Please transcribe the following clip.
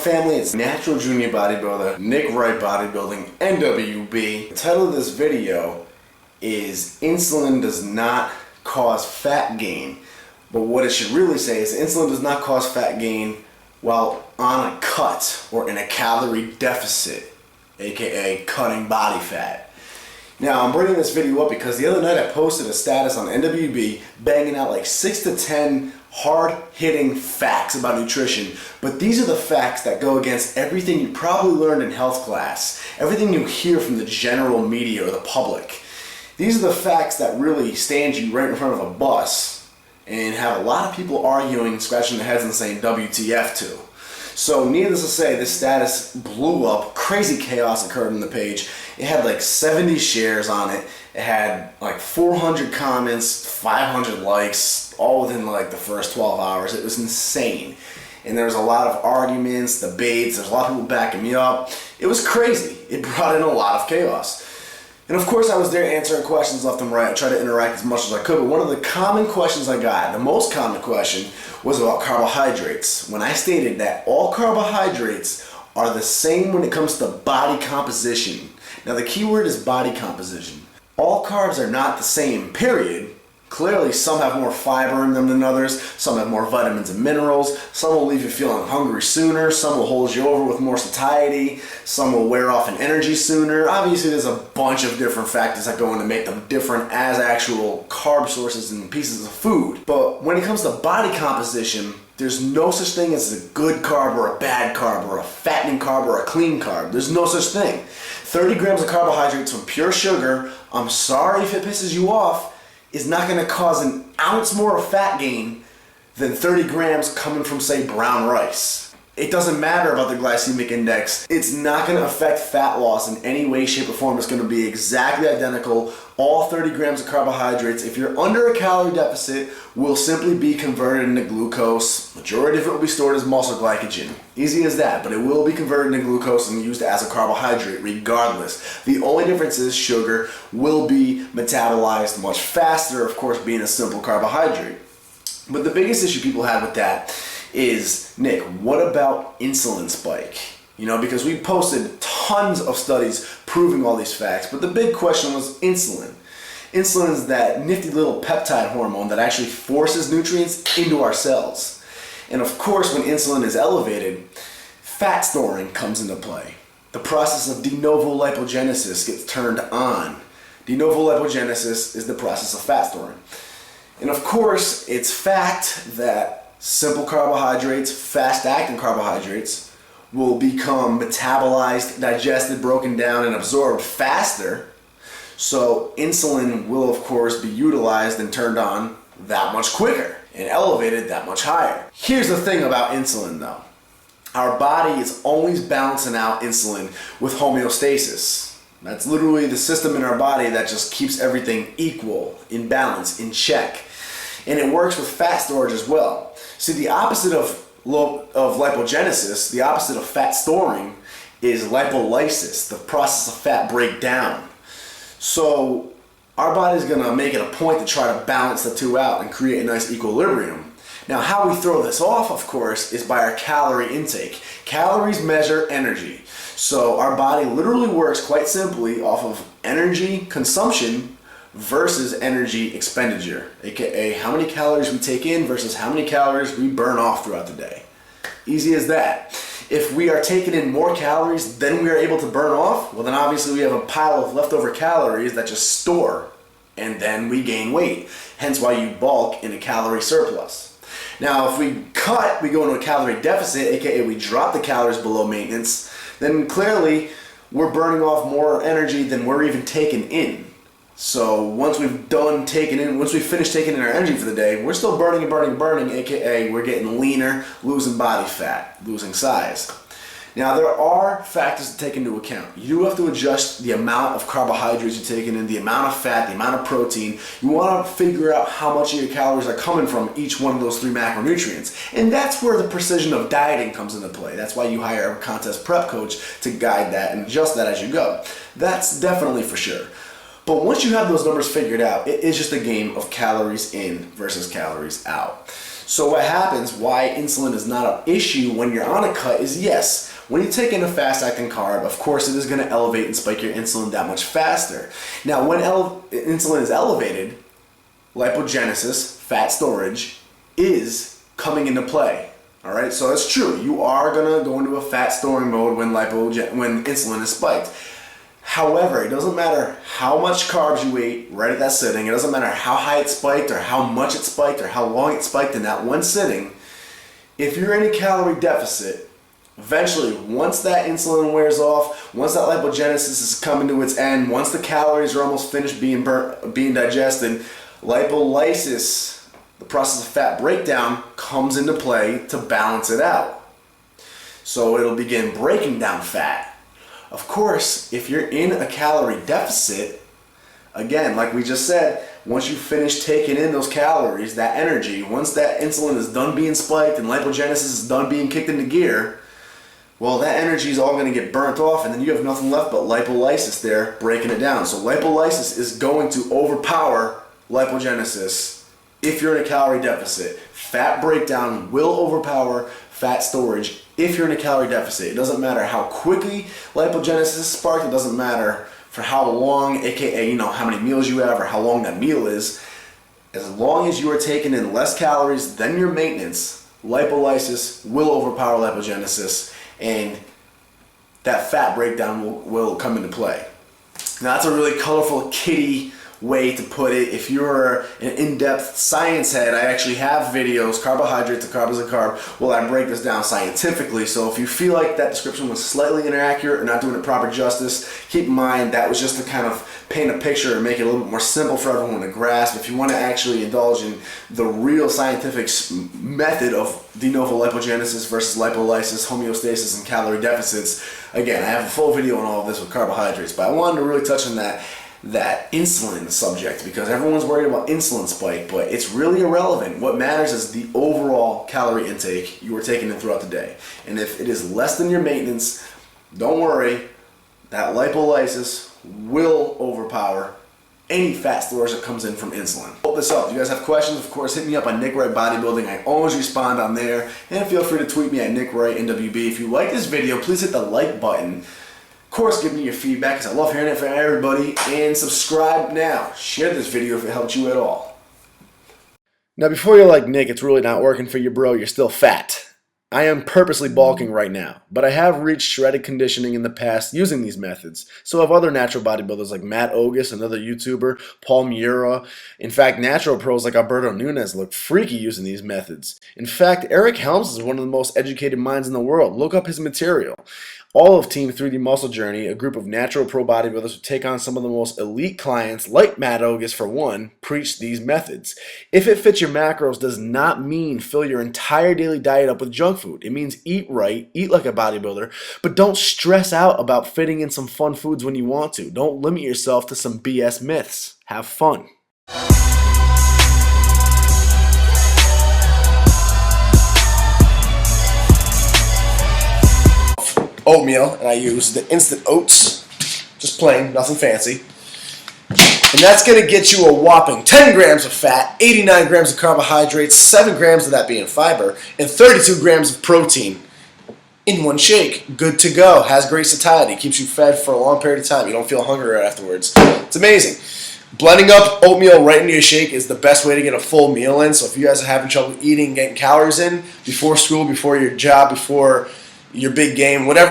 family? It's Natural Junior Bodybuilder, Nick Wright Bodybuilding, NWB. The title of this video is Insulin Does Not Cause Fat Gain. But what it should really say is insulin does not cause fat gain while on a cut or in a calorie deficit, aka cutting body fat. Now, I'm bringing this video up because the other night I posted a status on NWB banging out like 6 to 10 hard-hitting facts about nutrition, but these are the facts that go against everything you probably learned in health class, everything you hear from the general media or the public. These are the facts that really stand you right in front of a bus and have a lot of people arguing, scratching their heads and saying WTF to. So needless to say, this status blew up. Crazy chaos occurred on the page. It had like 70 shares on it. It had like 400 comments, 500 likes, all within like the first 12 hours. It was insane. And there was a lot of arguments, debates. There's a lot of people backing me up. It was crazy. It brought in a lot of chaos. And of course I was there answering questions left and right. I tried to interact as much as I could, but one of the common questions I got, the most common question, was about carbohydrates. When I stated that all carbohydrates are the same when it comes to body composition. Now the key word is body composition. All carbs are not the same, period. Clearly some have more fiber in them than others, some have more vitamins and minerals, some will leave you feeling hungry sooner, some will hold you over with more satiety, some will wear off in energy sooner. Obviously there's a bunch of different factors that go in to make them different as actual carb sources and pieces of food. But when it comes to body composition, there's no such thing as a good carb or a bad carb or a fattening carb or a clean carb. There's no such thing. 30 grams of carbohydrates from pure sugar, I'm sorry if it pisses you off, is not going to cause an ounce more of fat gain than 30 grams coming from, say, brown rice. It doesn't matter about the glycemic index. It's not going to affect fat loss in any way, shape, or form. It's going to be exactly identical. All 30 grams of carbohydrates, if you're under a calorie deficit, will simply be converted into glucose. Majority of it will be stored as muscle glycogen. Easy as that, but it will be converted into glucose and used as a carbohydrate regardless. The only difference is sugar will be metabolized much faster, of course, being a simple carbohydrate. But the biggest issue people have with that is, Nick, what about insulin spike? You know, because we posted tons of studies proving all these facts, but the big question was insulin. Insulin is that nifty little peptide hormone that actually forces nutrients into our cells. And of course, when insulin is elevated, fat storing comes into play. The process of de novo lipogenesis gets turned on. De novo lipogenesis is the process of fat storing. And of course, it's fact that simple carbohydrates, fast-acting carbohydrates, will become metabolized, digested, broken down, and absorbed faster. So insulin will, of course, be utilized and turned on that much quicker and elevated that much higher. Here's the thing about insulin, though. Our body is always balancing out insulin with homeostasis. That's literally the system in our body that just keeps everything equal, in balance, in check. And it works with fat storage as well. See, the opposite of lipogenesis, the opposite of fat storing, is lipolysis, the process of fat breakdown. So our body's going to make it a point to try to balance the two out and create a nice equilibrium. Now, how we throw this off, of course, is by our calorie intake. Calories measure energy. So our body literally works quite simply off of energy consumption versus energy expenditure, aka how many calories we take in versus how many calories we burn off throughout the day. Easy as that. If we are taking in more calories than we are able to burn off, well then obviously we have a pile of leftover calories that just store, and then we gain weight. Hence why you bulk in a calorie surplus. Now if we cut, we go into a calorie deficit, aka we drop the calories below maintenance, then clearly we're burning off more energy than we're even taking in. So once we've finished taking in our energy for the day, we're still burning, aka we're getting leaner, losing body fat, losing size. Now there are factors to take into account. You do have to adjust the amount of carbohydrates you're taking in, the amount of fat, the amount of protein. You want to figure out how much of your calories are coming from each one of those 3 macronutrients. And that's where the precision of dieting comes into play. That's why you hire a contest prep coach to guide that and adjust that as you go. That's definitely for sure. But once you have those numbers figured out, it is just a game of calories in versus calories out. So what happens, why insulin is not an issue when you're on a cut is, yes, when you take in a fast-acting carb, of course it is going to elevate and spike your insulin that much faster. Now, when insulin is elevated, lipogenesis, fat storage, is coming into play. All right, so it's true. You are going to go into a fat storing mode when insulin is spiked. However, it doesn't matter how much carbs you ate right at that sitting. It doesn't matter how high it spiked or how much it spiked or how long it spiked in that one sitting. If you're in a calorie deficit, eventually, once that insulin wears off, once that lipogenesis is coming to its end, once the calories are almost finished being digested, lipolysis, the process of fat breakdown, comes into play to balance it out. So it'll begin breaking down fat. Of course, if you're in a calorie deficit, again, like we just said, once you finish taking in those calories, that energy, once that insulin is done being spiked and lipogenesis is done being kicked into gear, well, that energy is all going to get burnt off, and then you have nothing left but lipolysis there breaking it down. So lipolysis is going to overpower lipogenesis if you're in a calorie deficit. Fat breakdown will overpower fat storage if you're in a calorie deficit. It doesn't matter how quickly lipogenesis is sparked. It doesn't matter for how long, aka how many meals you have or how long that meal is. As long as you are taking in less calories than your maintenance, lipolysis will overpower lipogenesis, and that fat breakdown will come into play. Now, that's a really colorful, kiddie way to put it. If you're an in-depth science head, I actually have videos, carbohydrates, a carb is a carb, well, I break this down scientifically. So if you feel like that description was slightly inaccurate or not doing it proper justice, keep in mind that was just to kind of paint a picture and make it a little bit more simple for everyone to grasp. If you want to actually indulge in the real scientific method of de novo lipogenesis versus lipolysis, homeostasis, and calorie deficits, again, I have a full video on all of this with carbohydrates, but I wanted to really touch on that insulin subject because everyone's worried about insulin spike, but it's really irrelevant. What matters is the overall calorie intake you are taking in throughout the day. And if it is less than your maintenance, don't worry, that lipolysis will overpower any fat storage that comes in from insulin. Hope this helps. If you guys have questions, of course, hit me up on Nick Wright Bodybuilding. I always respond on there. And feel free to tweet me at Nick Wright NWB. If you like this video, please hit the like button. Of course, give me your feedback because I love hearing it from everybody. And subscribe now. Share this video if it helped you at all. Now, before you're like, Nick, it's really not working for you, bro. You're still fat. I am purposely bulking right now, but I have reached shredded conditioning in the past using these methods. So have other natural bodybuilders like Matt Ogus, another YouTuber, Paul Miura. In fact, natural pros like Alberto Nunez look freaky using these methods. In fact, Eric Helms is one of the most educated minds in the world. Look up his material. All of Team 3D Muscle Journey, a group of natural pro bodybuilders who take on some of the most elite clients, like Matt Ogus for one, preach these methods. If it fits your macros does not mean fill your entire daily diet up with junk food. It means eat right, eat like a bodybuilder, but don't stress out about fitting in some fun foods when you want to. Don't limit yourself to some BS myths. Have fun. Oatmeal, and I use the instant oats, just plain, nothing fancy. And that's going to get you a whopping 10 grams of fat, 89 grams of carbohydrates, 7 grams of that being fiber, and 32 grams of protein in one shake. Good to go. Has great satiety. Keeps you fed for a long period of time. You don't feel hungry afterwards. It's amazing. Blending up oatmeal right into your shake is the best way to get a full meal in. So if you guys are having trouble eating, getting calories in before school, before your job, before your big game, whatever